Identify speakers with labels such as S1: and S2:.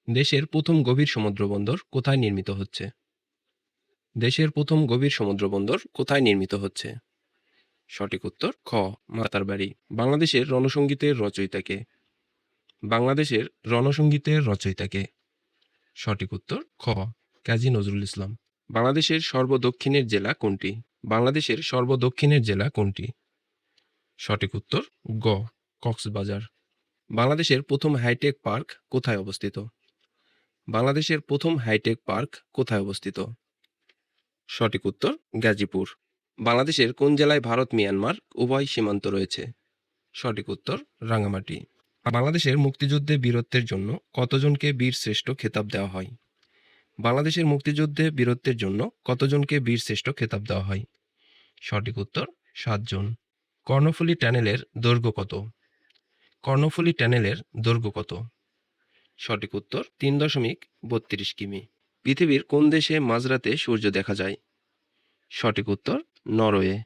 S1: দেশের প্রথম গভীর সমুদ্রবন্দর কোথায় নির্মিত হচ্ছে? দেশের প্রথম গভীর সমুদ্রবন্দর কোথায় নির্মিত হচ্ছে? সঠিক উত্তর খ, মাতারবাড়ি। বাংলাদেশের রণসঙ্গীতের রচয়িতা কে? বাংলাদেশের রণসঙ্গীতের রচয়িতা কে? সঠিক উত্তর খ, কাজী নজরুল ইসলাম। বাংলাদেশের সর্বদক্ষিণের জেলা কোনটি? বাংলাদেশের সর্বদক্ষিণের জেলা কোনটি? সঠিক উত্তর গ, কক্সবাজার। বাংলাদেশের প্রথম হাইটেক পার্ক কোথায় অবস্থিত? বাংলাদেশের প্রথম হাইটেক পার্ক কোথায় অবস্থিত? সঠিক উত্তর গাজীপুর। বাংলাদেশের কোন জেলায় ভারত মিয়ানমার উভয় সীমান্ত রয়েছে? সঠিক উত্তর রাঙামাটি। বাংলাদেশের মুক্তিযুদ্ধে বীরত্বের জন্য কতজনকে বীর শ্রেষ্ঠ খেতাব দেওয়া হয়? বাংলাদেশের মুক্তিযুদ্ধে বীরত্বের জন্য কতজনকে বীর শ্রেষ্ঠ খেতাব দেওয়া হয়? সঠিক উত্তর 7 জন। কর্ণফুলী টানেলের দৈর্ঘ্য কত? কর্ণফুলী টানেলের দৈর্ঘ্য কত? সঠিক উত্তর 3.32 কিমি। পৃথিবীর কোন দেশে মাঝরাতে সূর্য দেখা যায়? সঠিক উত্তর নরওয়ে।